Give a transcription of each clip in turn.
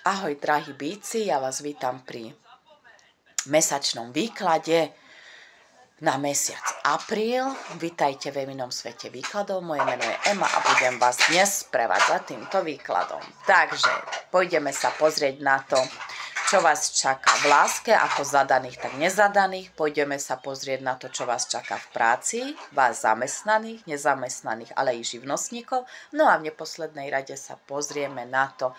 Ahoj, drahí bíci, ja vás vítam pri mesačnom výklade na mesiac apríl. Vítajte v inom svete výkladov. Moje meno je Ema a budem vás dnes sprevádzať týmto výkladom. Takže pôjdeme sa pozrieť na to, čo vás čaká v láske, ako zadaných, tak nezadaných. Pôjdeme sa pozrieť na to, čo vás čaká v práci, vás zamestnaných, nezamestnaných, ale i živnostníkov. No a v neposlednej rade sa pozrieme na to,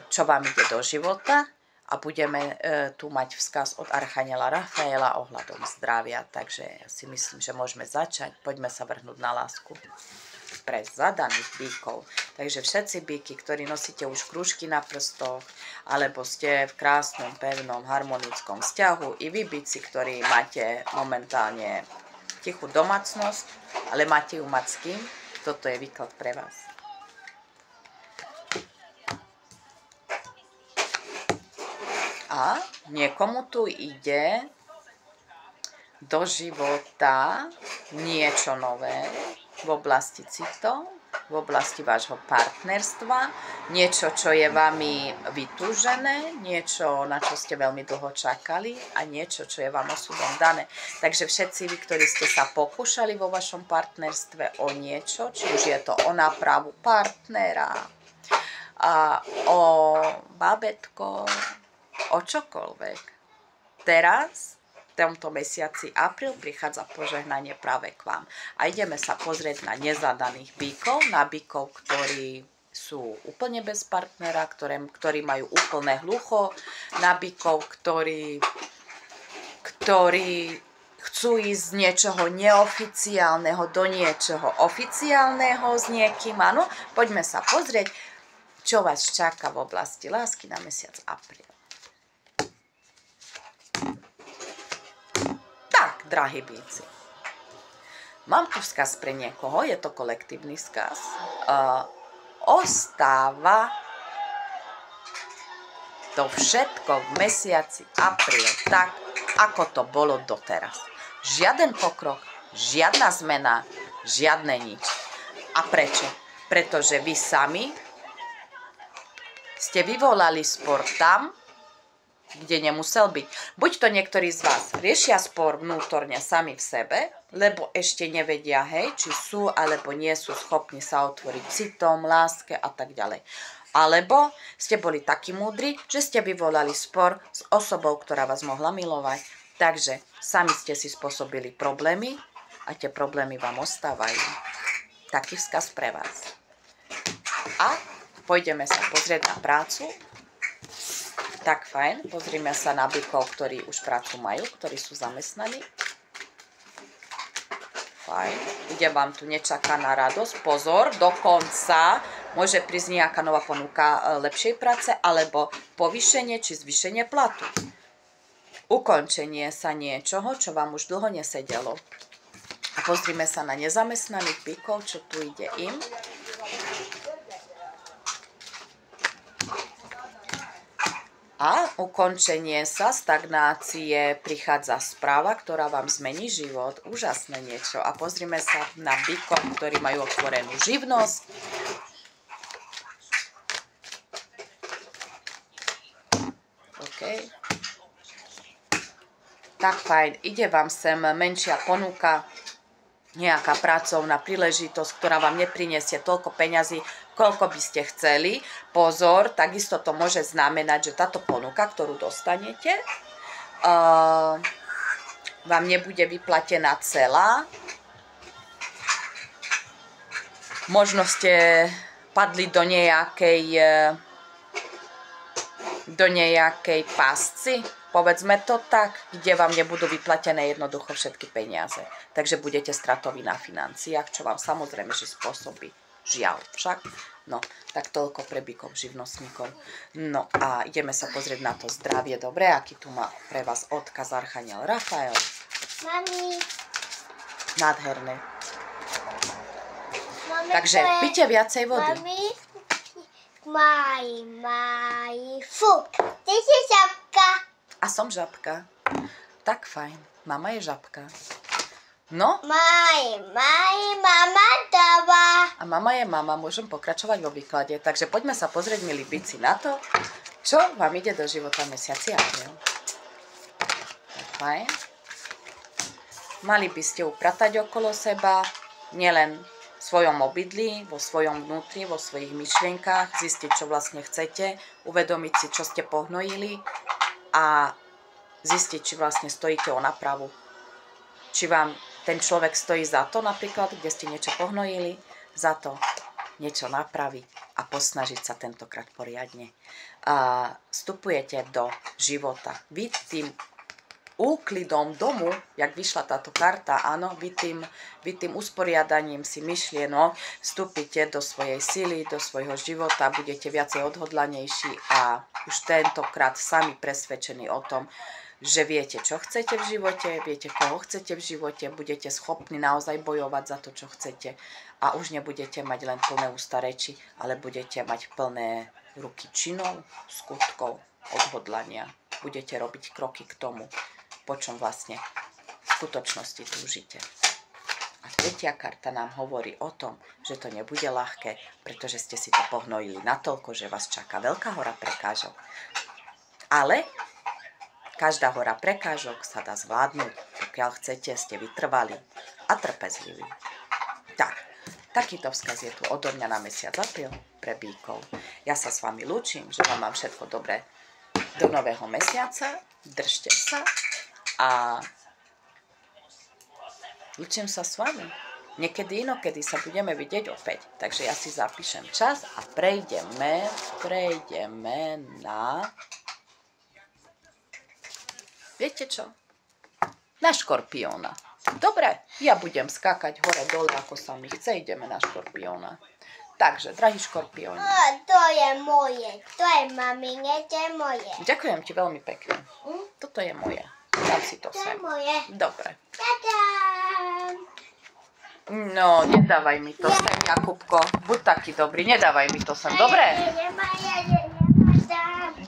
čo vám ide do života a budeme tu mať vzkaz od Archaniela Rafaela ohľadom zdravia. Takže ja si myslím, že môžeme začať. Poďme sa vrhnúť na lásku pre zadaných bíkov. Takže všetci bíky, ktorí nosíte už krúžky na prstoch, alebo ste v krásnom, pevnom, harmonickom vzťahu, i vy bíci, ktorí máte momentálne tichú domácnosť, ale máte ju mať s kým, toto je výklad pre vás. A niekomu tu ide do života niečo nové v oblasti citov, v oblasti vášho partnerstva, niečo, čo je vami vytúžené, niečo, na čo ste veľmi dlho čakali a niečo, čo je vám osudom dané. Takže všetci vy, ktorí ste sa pokúšali vo vašom partnerstve o niečo, či už je to o nápravu partnera, a o bábätko, o čokoľvek. Teraz, v tomto mesiaci apríl, prichádza požehnanie práve k vám. A ideme sa pozrieť na nezadaných bíkov, na bíkov, ktorí sú úplne bez partnera, ktorí majú úplné hlucho, na bíkov, ktorí chcú ísť z niečoho neoficiálneho do niečoho oficiálneho s niekým. Áno, poďme sa pozrieť, čo vás čaká v oblasti lásky na mesiac apríl. Drahí bíci, mám tu vzkaz pre niekoho, je to kolektívny vzkaz. Ostáva to všetko v mesiaci apríl tak, ako to bolo doteraz. Žiaden pokrok, žiadna zmena, žiadne nič. A prečo? Pretože vy sami ste vyvolali spor tam, kde nemusel byť. Buď to niektorí z vás riešia spor vnútorne sami v sebe, lebo ešte nevedia, hej, či sú alebo nie sú schopní sa otvoriť citom, láske a tak ďalej. Alebo ste boli takí múdri, že ste vyvolali spor s osobou, ktorá vás mohla milovať. Takže sami ste si spôsobili problémy a tie problémy vám ostávajú. Taký vzkaz pre vás. A pôjdeme sa pozrieť na prácu. Tak fajn, pozrime sa na bíkov, ktorí už prácu majú, ktorí sú zamestnaní. Fajn, ide vám tu nečakaná radosť. Pozor, dokonca môže prísť nejaká nová ponuka lepšej práce alebo povýšenie či zvýšenie platu. Ukončenie sa niečoho, čo vám už dlho nesedelo. A pozrime sa na nezamestnaných bíkov, čo tu ide im. A ukončenie sa, stagnácie, prichádza správa, ktorá vám zmení život. Úžasné niečo. A pozrime sa na bíkov, ktorí majú otvorenú živnosť. OK. Tak fajn. Ide vám sem menšia ponuka, nejaká pracovná príležitosť, ktorá vám neprinesie toľko peňazí, koľko by ste chceli. Pozor, takisto to môže znamenať, že táto ponuka, ktorú dostanete, vám nebude vyplatená celá. Možno ste padli do nejakej pásci, povedzme to tak, kde vám nebudú vyplatené jednoducho všetky peniaze. Takže budete stratoví na financiách, čo vám samozrejme, že spôsobí žiaľ však. No, tak toľko pre bíkov živnostníkov. No a ideme sa pozrieť na to zdravie. Dobre, aký tu má pre vás odkaz Archaniel Rafael. Mami. Nádherné. Mami, Takže pite viacej vody. Mami, fú, ty si žabka. A som žabka. Tak fajn. Mama je žabka. No. Mama dáva. A mama je mama. Môžem pokračovať vo výklade. Takže poďme sa pozrieť, milí bíci, na to, Čo vám ide do života mesiaci apríl? Fajn. Mali by ste upratať okolo seba, nielen v svojom obydlí, vo svojom vnútri, vo svojich myšlienkách, zistiť, čo vlastne chcete, uvedomiť si, čo ste pohnojili a zistiť, či vlastne stojíte o napravu. Či vám ten človek stojí za to napríklad, kde ste niečo pohnojili, za to niečo napraviť a posnažiť sa tentokrát poriadne. A vstupujete do života. Vy tým úklidom domu, jak vyšla táto karta, áno, vy tým usporiadaním si myšlienok vstúpite do svojej sily, do svojho života, budete viacej odhodlanejší a už tentokrát sami presvedčení o tom, že viete, čo chcete v živote, viete, koho chcete v živote, budete schopní naozaj bojovať za to, čo chcete a už nebudete mať len plné ústa reči, ale budete mať plné ruky činov, skutkov, odhodlania. Budete robiť kroky k tomu, po čom vlastne v skutočnosti túžite. A tretia karta nám hovorí o tom, že to nebude ľahké, pretože ste si to pohnojili natoľko, že vás čaká veľká hora prekážok. Ale každá hora prekážok sa dá zvládnuť, pokiaľ chcete, ste vytrvali a trpezliví. Tak, takýto vzkaz je tu odo mňa na mesiac apríl pre Bíkov. Ja sa s vami lúčim, že vám mám všetko dobré do nového mesiaca. Držte sa a lúčim sa s vami. Niekedy inokedy sa budeme vidieť opäť. Takže ja si zapíšem čas a prejdeme na... Viete čo? Na škorpióna. Dobre, ja budem skákať hore dole, ako sa mi chce. Ideme na škorpióna. Takže, drahí škorpióni. To je moje. To je mamine, to je moje. Ďakujem ti veľmi pekne. Toto je moje. Dám si to sem. To je moje. Dobre. Tadám. No, nedávaj mi to sem, Jakubko. Buď taký dobrý, nedávaj mi to sem. Dobre?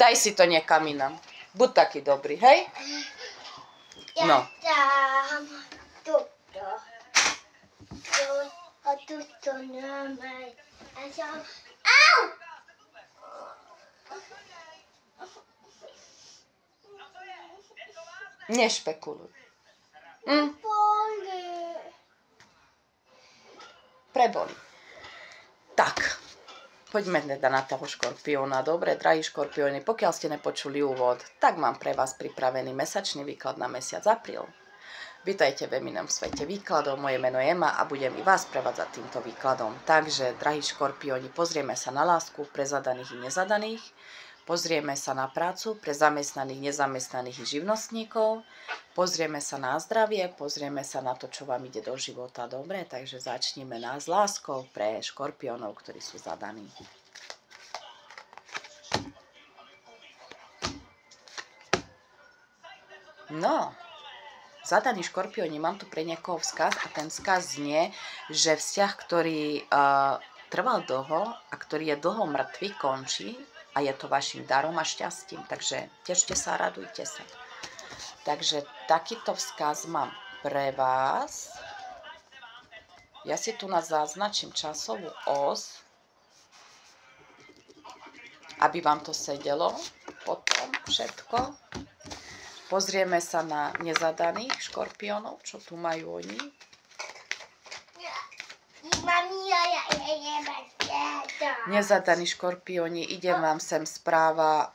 Daj si to niekam inam. Buď taký dobrý, hej? No. Ja dám tuto. A tuto nemaj. Au! Nešpekuluj. Boli. Preboli. Tak, poďme teda na toho škorpióna. Dobre, drahí škorpióni, pokiaľ ste nepočuli úvod, tak mám pre vás pripravený mesačný výklad na mesiac apríl. Vítajte v Eminom svete výkladov, moje meno je Ema a budem i vás prevádzať týmto výkladom. Takže, drahí škorpióni, pozrieme sa na lásku pre zadaných i nezadaných, pozrieme sa na prácu pre zamestnaných, nezamestnaných i živnostníkov, pozrieme sa na zdravie, pozrieme sa na to, čo vám ide do života. Dobre, takže začneme s láskou pre škorpiónov, ktorí sú zadaní. No, zadaní škorpióni, mám tu pre niekoho vzkaz a ten vzkaz znie, že vzťah, ktorý trval dlho a ktorý je dlho mŕtvý, končí a je to vašim darom a šťastím. Takže tešte sa, radujte sa. Takže takýto vzkaz mám pre vás. Ja si tu zaznačím časovú os, aby vám to sedelo potom všetko. Pozrieme sa na nezadaných škorpiónov, čo tu majú oni. Nezadaní škorpióni, ide vám sem správa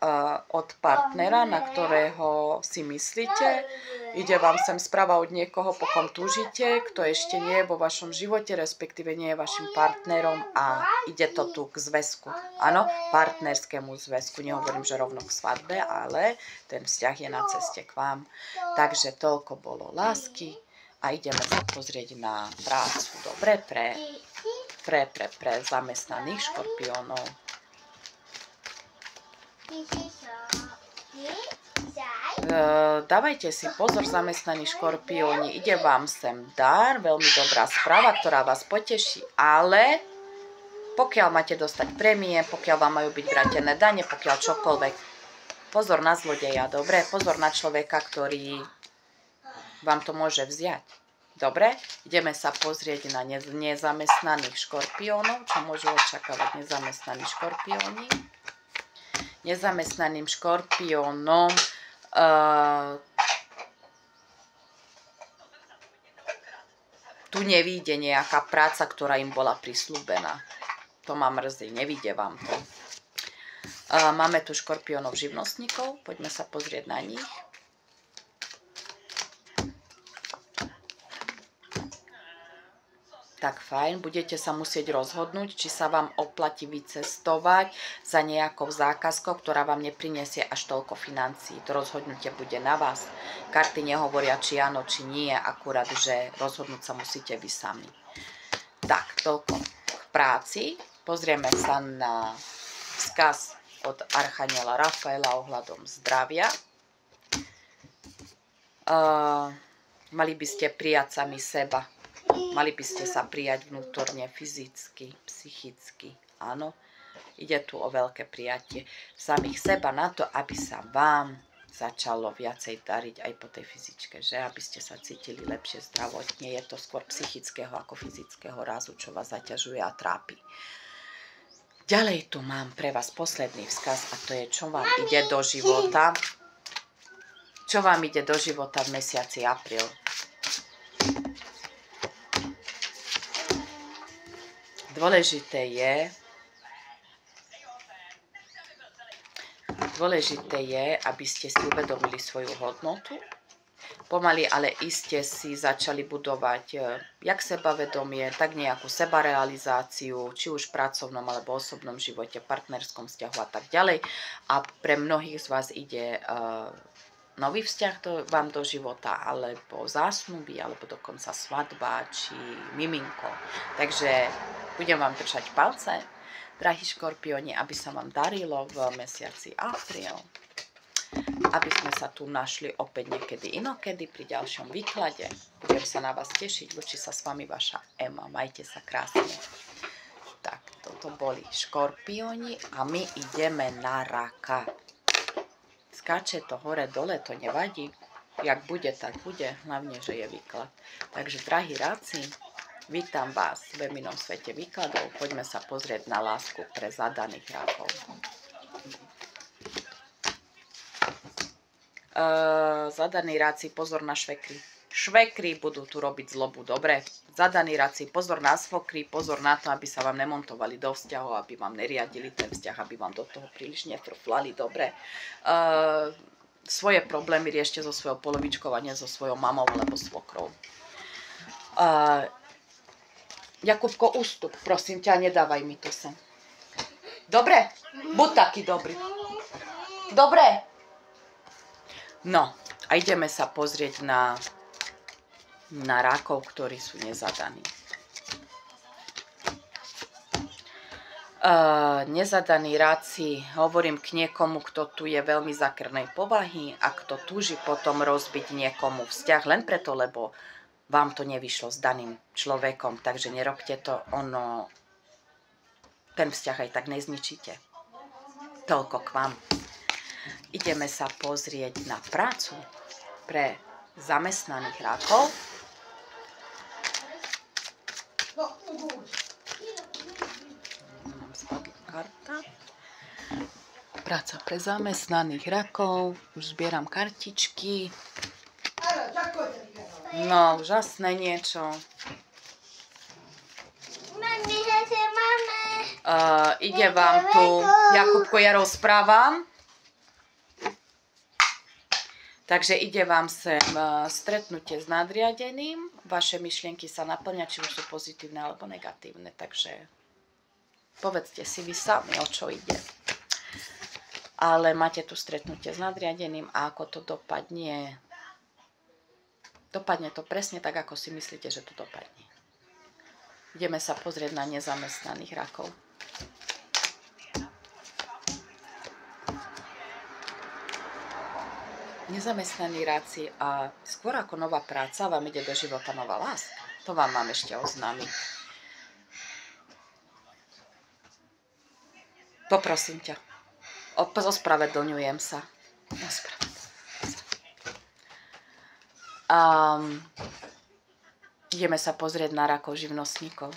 od partnera, na ktorého si myslíte. Ide vám sem správa od niekoho, po kom túžite, kto ešte nie je vo vašom živote, respektíve nie je vašim partnerom a ide to tu k zväzku. Áno, partnerskému zväzku. Nehovorím, že rovno k svadbe, ale ten vzťah je na ceste k vám. Takže toľko bolo lásky a ideme sa pozrieť na prácu. Dobre, pre zamestnaných škorpiónov. Dávajte si pozor, zamestnaní škorpióni, ide vám sem dar, veľmi dobrá správa, ktorá vás poteší, ale pokiaľ máte dostať prémie, pokiaľ vám majú byť vrátené dane, pokiaľ čokoľvek, pozor na zlodeja, dobre? Pozor na človeka, ktorý vám to môže vziať. Dobre, ideme sa pozrieť na nezamestnaných škorpiónov, čo môžu očakávať nezamestnaní škorpióni. nezamestnaným škorpiónom tu nevíde nejaká práca, ktorá im bola prisľúbená. To ma mrzí, nevíde vám to. Máme tu škorpiónov živnostníkov, poďme sa pozrieť na nich. Tak fajn, budete sa musieť rozhodnúť, či sa vám oplatí vycestovať za nejakou zákazkou, ktorá vám neprinesie až toľko financií. To rozhodnutie bude na vás. Karty nehovoria, či áno, či nie, akurát, že rozhodnúť sa musíte vy sami. Tak, toľko k práci. Pozrieme sa na vzkaz od Archaniela Rafaela ohľadom zdravia. Mali by ste prijať sami seba. Mali by ste sa prijať vnútorne, fyzicky, psychicky. Áno, ide tu o veľké prijatie samých seba na to, aby sa vám začalo viacej dariť aj po tej fyzičke, že? Aby ste sa cítili lepšie zdravotne. Je to skôr psychického ako fyzického rázu, čo vás zaťažuje a trápi. Ďalej tu mám pre vás posledný vzkaz a to je, čo vám ide do života. Čo vám ide do života v mesiaci apríl. Dôležité je, aby ste si uvedomili svoju hodnotu. Pomaly, ale iste si začali budovať jak sebavedomie, tak nejakú sebarealizáciu, či už v pracovnom alebo osobnom živote, partnerskom vzťahu a tak ďalej. A pre mnohých z vás ide nový vzťah vám do života, alebo zásnuby, alebo dokonca svadba, či miminko. Takže budem vám držať palce, drahí škorpióni, aby sa vám darilo v mesiaci apríl. Aby sme sa tu našli opäť niekedy inokedy pri ďalšom výklade. Budem sa na vás tešiť, lúči sa s vami vaša Ema. Majte sa krásne. Tak, toto boli škorpióni a my ideme na raka. Skáče to hore dole, to nevadí. Jak bude, tak bude. Hlavne, že je výklad. Takže, drahí ráci, vítam vás v Eminom svete výkladov. Poďme sa pozrieť na lásku pre zadaných rákov. Zadaní ráci, pozor na švekry. Švekry budú tu robiť zlobu, dobre? Zadaní ráci, pozor na svokry, pozor na to, aby sa vám nemontovali do vzťahov, aby vám neriadili ten vzťah, aby vám do toho príliš nefrflali, dobre? Svoje problémy riešte so svojou polovičkou a nie so svojou mamou alebo svokrou. Jakubko, ústup, prosím ťa, nedávaj mi to sem. Dobre? Buď taký dobrý. Dobre? No, a ideme sa pozrieť na rákov, ktorí sú nezadaní. Nezadaní ráci, hovorím k niekomu, kto tu je veľmi zakrnej povahy a kto túži potom rozbiť niekomu vzťah len preto, lebo vám to nevyšlo s daným človekom, takže nerobte to, ten vzťah aj tak nezničíte. Toľko k vám. Ideme sa pozrieť na prácu pre zamestnaných rákov. Nám spadla karta. Práca pre zamestnaných rakov. Už zbieram kartičky. No, úžasné niečo. Ide vám tu, Jakubko, ja rozprávam. Takže ide vám sem stretnutie s nadriadeným. Vaše myšlienky sa naplňa, či už sú pozitívne alebo negatívne. Takže povedzte si vy sami, o čo ide. Ale máte tu stretnutie s nadriadeným a ako to dopadne. Dopadne to presne tak, ako si myslíte, že to dopadne. Ideme sa pozrieť na nezamestnaných rakov. Nezamestnaní ráci a skôr ako nová práca vám ide do života nová láska. To vám mám ešte oznámiť. Poprosím ťa. Ospravedlňujem sa. Ideme sa pozrieť na rakov živnostníkov.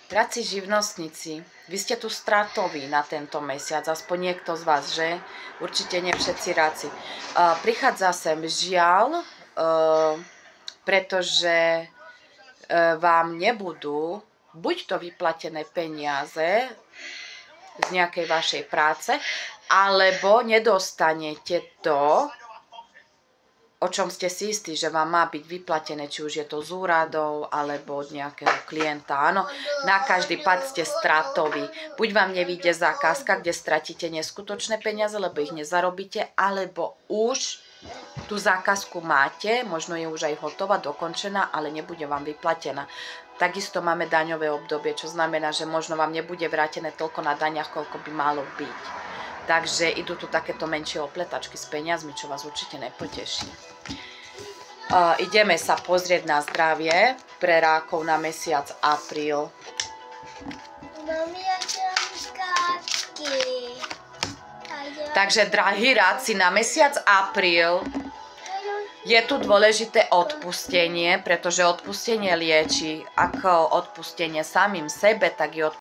Dráci živnostníci, vy ste tu stratoví na tento mesiac, aspoň niekto z vás, že? Určite nie všetci ráci. Prichádza sem žiaľ, pretože vám nebudú buď to vyplatené peniaze z nejakej vašej práce, alebo nedostanete to, o čom ste si istí, že vám má byť vyplatené, či už je to z úradov, alebo od nejakého klienta. Áno, na každý pád ste stratoví. Buď vám nevyjde zákazka, kde stratíte neskutočné peniaze, lebo ich nezarobíte, alebo už tú zákazku máte, možno je už aj hotová, dokončená, ale nebude vám vyplatená. Takisto máme daňové obdobie, čo znamená, že možno vám nebude vrátené toľko na daniach, koľko by malo byť. Takže idú tu takéto menšie opletačky s peniazmi, čo vás určite nepoteší. Ideme sa pozrieť na zdravie pre rákov na mesiac apríl. Takže, drahí ráci, na mesiac apríl je tu dôležité odpustenie, pretože odpustenie lieči. Ako odpustenie samým sebe, tak je